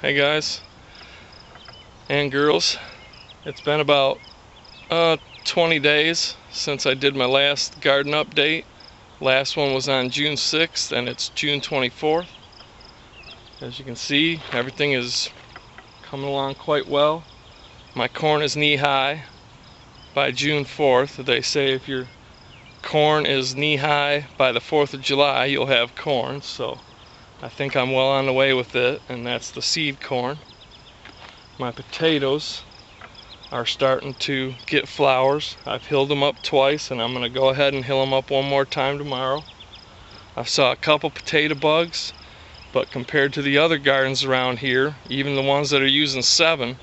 Hey guys and girls, it's been about 20 days since I did my last garden update. Last one was on June 6th and it's June 24th. As you can see, everything is coming along quite well. My corn is knee high by June 4th. They say if your corn is knee high by the 4th of July, you'll have corn. So I think I'm well on the way with it, and that's the seed corn. My potatoes are starting to get flowers. I've hilled them up twice, and I'm going to go ahead and hill them up one more time tomorrow. I saw a couple potato bugs, but compared to the other gardens around here, even the ones that are using 7,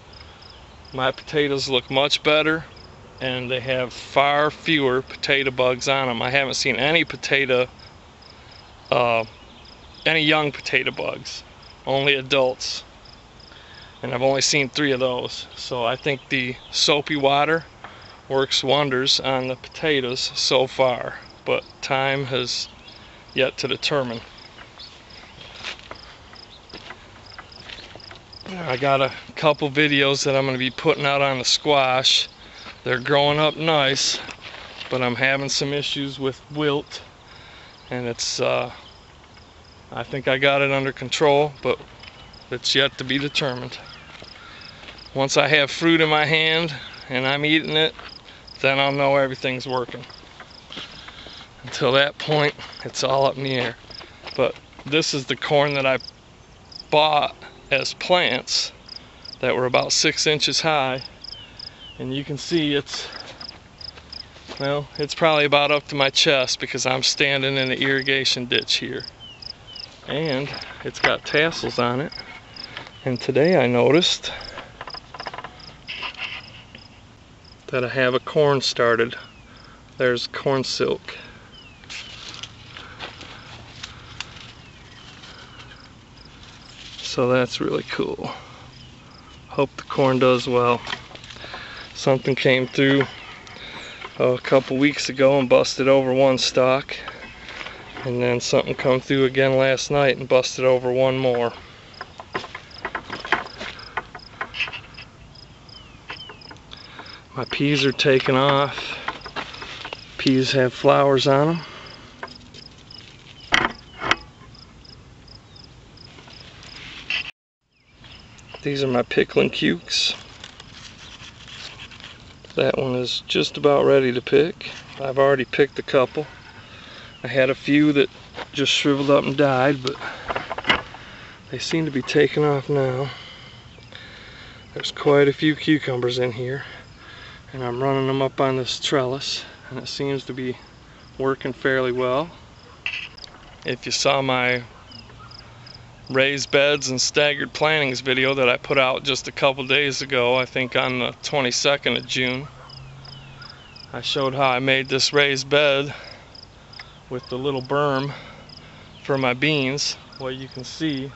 my potatoes look much better, and they have far fewer potato bugs on them. I haven't seen any young potato bugs, only adults, and I've only seen 3 of those. So I think the soapy water works wonders on the potatoes so far, but time has yet to determine. I got a couple videos that I'm going to be putting out on the squash. They're growing up nice, but I'm having some issues with wilt, and it's I think I got it under control, but it's yet to be determined. Once I have fruit in my hand and I'm eating it, then I'll know everything's working. Until that point, it's all up in the air. But this is the corn that I bought as plants that were about 6 inches high, and you can see it's probably about up to my chest because I'm standing in the irrigation ditch here. And it's got tassels on it, and today I noticed that I have a corn started. There's corn silk. So that's really cool. Hope the corn does well. Something came through a couple weeks ago and busted over one stalk, and then something come through again last night and busted over one more. My peas are taking off. Peas have flowers on them. These are my pickling cukes. That one is just about ready to pick. I've already picked a couple. I had a few that just shriveled up and died, but they seem to be taking off now. There's quite a few cucumbers in here, and I'm running them up on this trellis, and it seems to be working fairly well. If you saw my raised beds and staggered plantings video that I put out just a couple days ago, I think on the 22nd of June, I showed how I made this raised bed with the little berm for my beans. Well, you can see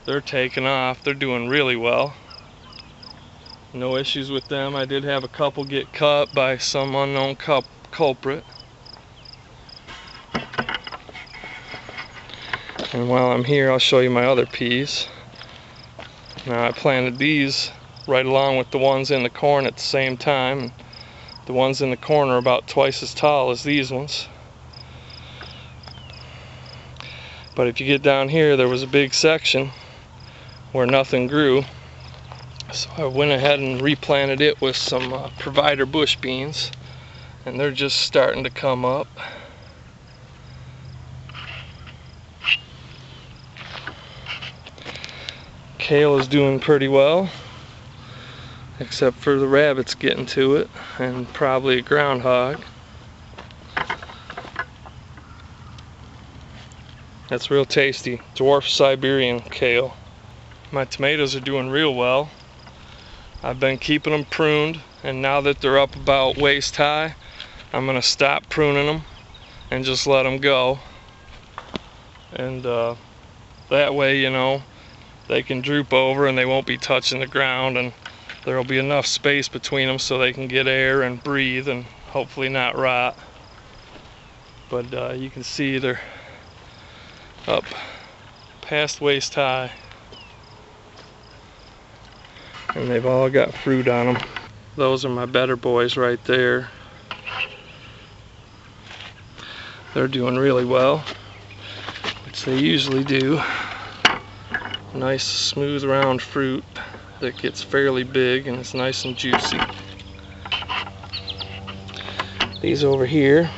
they're taking off. They're doing really well. No issues with them. I did have a couple get cut by some unknown culprit. And while I'm here, I'll show you my other peas. Now, I planted these right along with the ones in the corn at the same time. The ones in the corn are about twice as tall as these ones. But if you get down here, there was a big section where nothing grew. So I went ahead and replanted it with some provider bush beans, and they're just starting to come up. Kale is doing pretty well, except for the rabbits getting to it, and probably a groundhog. That's real tasty, dwarf Siberian kale. My tomatoes are doing real well. I've been keeping them pruned, and now that they're up about waist high, I'm going to stop pruning them and just let them go. And that way, you know, they can droop over and they won't be touching the ground, and there will be enough space between them so they can get air and breathe and hopefully not rot. But you can see they're up past waist high. and they've all got fruit on them. Those are my better boys right there. They're doing really well, which they usually do. Nice smooth round fruit that gets fairly big and it's nice and juicy. These over here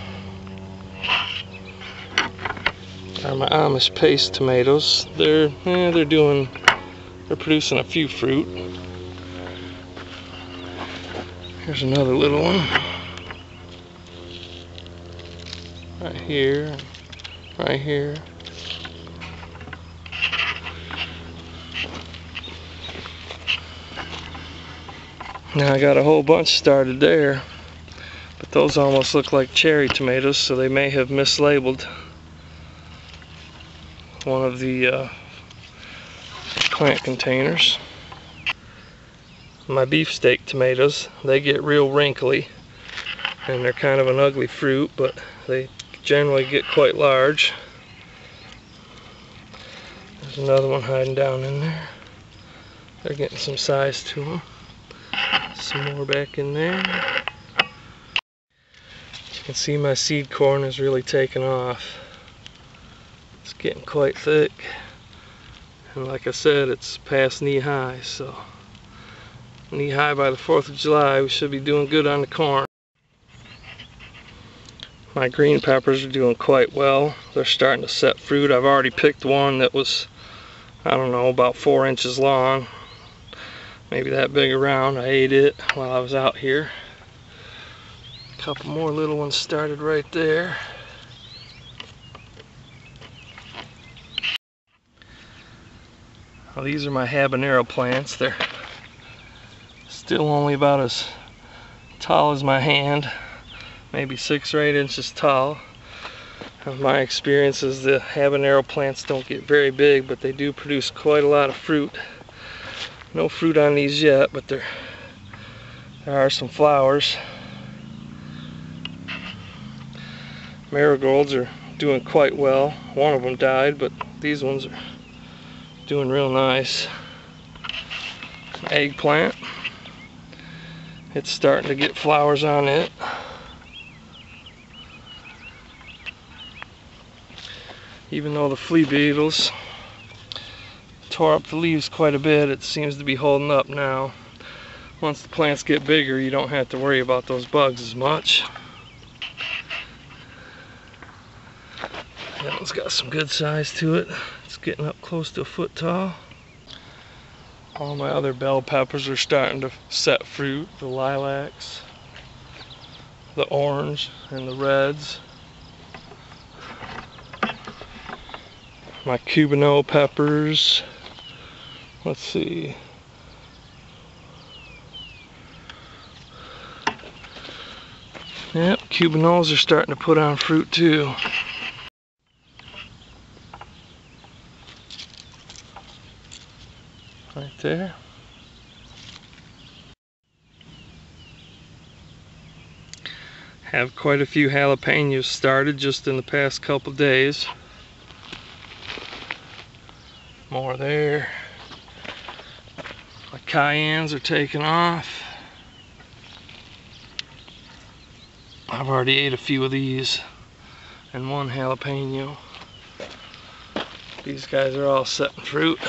are my Amish paste tomatoes. They're producing a few fruit. Here's another little one. Right here, right here. Now I got a whole bunch started there, but those almost look like cherry tomatoes, so they may have mislabeled one of the plant containers. My beefsteak tomatoes, they get real wrinkly and they're kind of an ugly fruit, but they generally get quite large. There's another one hiding down in there. They're getting some size to them. Some more back in there. You can see my seed corn is really taking off. It's getting quite thick. And like I said, it's past knee high, so knee high by the 4th of July, we should be doing good on the corn. My green peppers are doing quite well. They're starting to set fruit. I've already picked one that was, I don't know, about 4 inches long. Maybe that big around. I ate it while I was out here. A couple more little ones started right there. Well, these are my habanero plants. They're still only about as tall as my hand, maybe 6 or 8 inches tall. My experience is the habanero plants don't get very big, but they do produce quite a lot of fruit. No fruit on these yet, but there are some flowers. Marigolds are doing quite well. One of them died, but these ones are doing real nice. Eggplant. It's starting to get flowers on it. Even though the flea beetles tore up the leaves quite a bit, it seems to be holding up now. Once the plants get bigger, you don't have to worry about those bugs as much. That one's got some good size to it. It's getting up close to a foot tall. All my other bell peppers are starting to set fruit. The lilacs, the orange, and the reds. My cubano peppers. Let's see. Yep, cubanos are starting to put on fruit too. Right there. Have quite a few jalapenos started just in the past couple days. More there. My cayennes are taking off. I've already ate a few of these and one jalapeno. These guys are all setting fruit.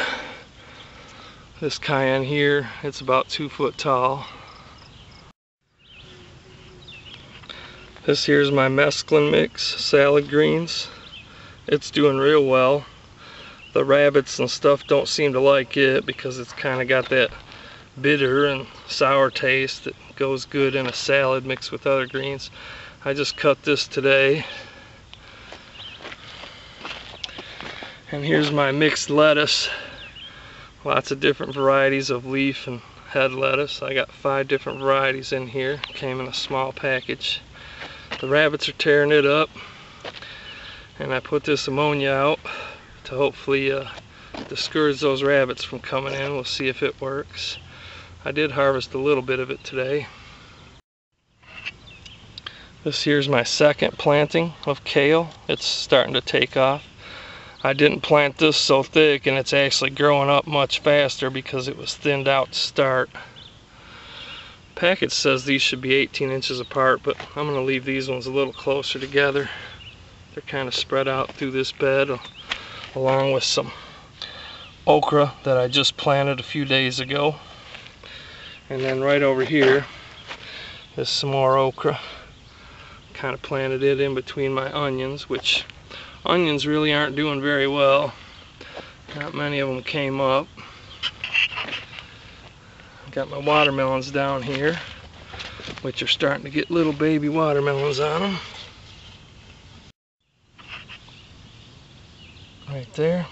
This cayenne here, it's about 2 foot tall. This here's my mesclun mix salad greens. It's doing real well. The rabbits and stuff don't seem to like it because it's kind of got that bitter and sour taste that goes good in a salad mixed with other greens. I just cut this today. And here's my mixed lettuce. Lots of different varieties of leaf and head lettuce. I got 5 different varieties in here. Came in a small package. The rabbits are tearing it up. And I put this ammonia out to hopefully discourage those rabbits from coming in. We'll see if it works. I did harvest a little bit of it today. This here's my second planting of kale. It's starting to take off. I didn't plant this so thick, and it's actually growing up much faster because it was thinned out to start. Package says these should be 18 inches apart, but I'm going to leave these ones a little closer together. They're kind of spread out through this bed, along with some okra that I just planted a few days ago. And then right over here is some more okra. Kind of planted it in between my onions, which onions really aren't doing very well. Not many of them came up. Got my watermelons down here, which are starting to get little baby watermelons on them. Right there.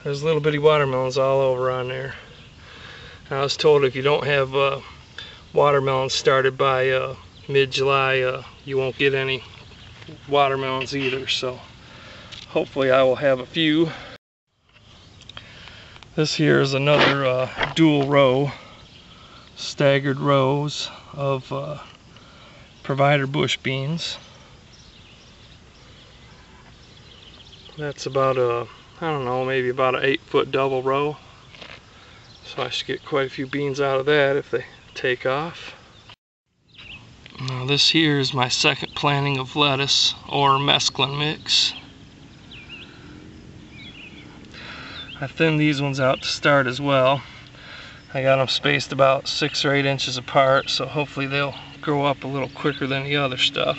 There's little bitty watermelons all over on there. I was told if you don't have watermelons started by mid-July, you won't get any watermelons either, so hopefully I will have a few. This here is another dual row, staggered rows of provider bush beans. That's about I don't know, maybe about an 8-foot double row. So I should get quite a few beans out of that if they take off. Now this here is my second planting of lettuce or mesclun mix. I thinned these ones out to start as well. I got them spaced about 6 or 8 inches apart, so hopefully they'll grow up a little quicker than the other stuff.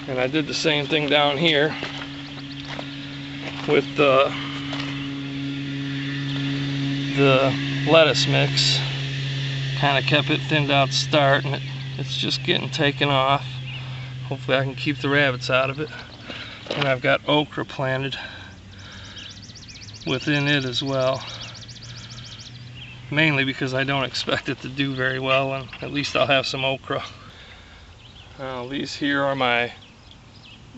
And I did the same thing down here with the lettuce mix. Kind of kept it thinned out to start, and it's just getting taken off. Hopefully I can keep the rabbits out of it. And I've got okra planted within it as well, mainly because I don't expect it to do very well, and at least I'll have some okra. Now these here are my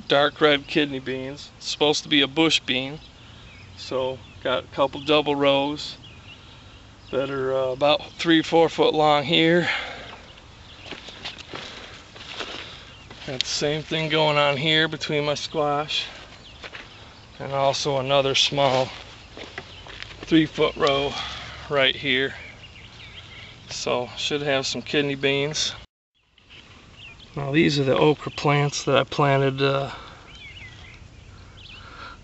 dark red kidney beans. It's supposed to be a bush bean, so got a couple double rows that are about 3-4 foot long here. Got the same thing going on here between my squash, and also another small 3-foot row right here. So should have some kidney beans. Now these are the okra plants that I planted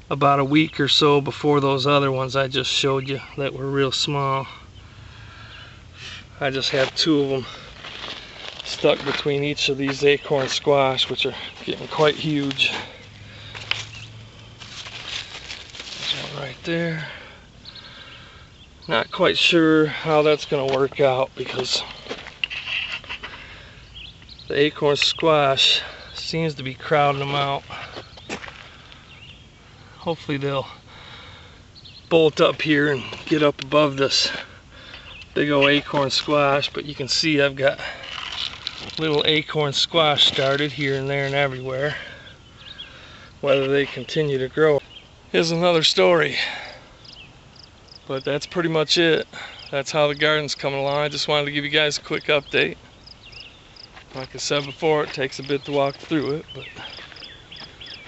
about a week or so before those other ones I just showed you that were real small. I just have 2 of them stuck between each of these acorn squash, which are getting quite huge. There's one right there. Not quite sure how that's going to work out because the acorn squash seems to be crowding them out. Hopefully they'll bolt up here and get up above this big old acorn squash, but you can see I've got little acorn squash started here and there and everywhere. Whether they continue to grow is another story. But that's pretty much it. That's how the garden's coming along. I just wanted to give you guys a quick update. Like I said before, it takes a bit to walk through it, but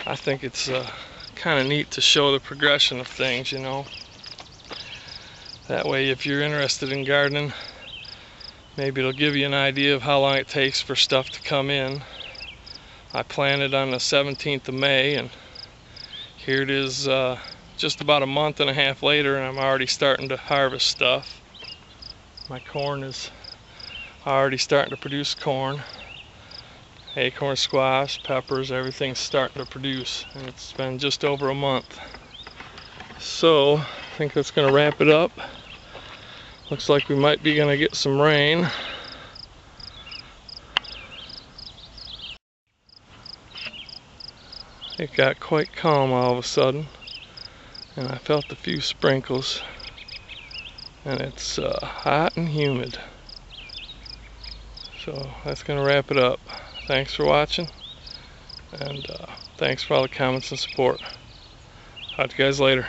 I think it's kind of neat to show the progression of things, you know. That way, if you're interested in gardening, maybe it'll give you an idea of how long it takes for stuff to come in. I planted on the 17th of May, and here it is just about a month and a half later, and I'm already starting to harvest stuff. My corn is already starting to produce corn. Acorn squash, peppers, everything's starting to produce, and it's been just over a month. So I think that's going to wrap it up. Looks like we might be going to get some rain. It got quite calm all of a sudden, and I felt a few sprinkles, and it's hot and humid. So that's going to wrap it up. Thanks for watching, and thanks for all the comments and support. Talk to you guys later.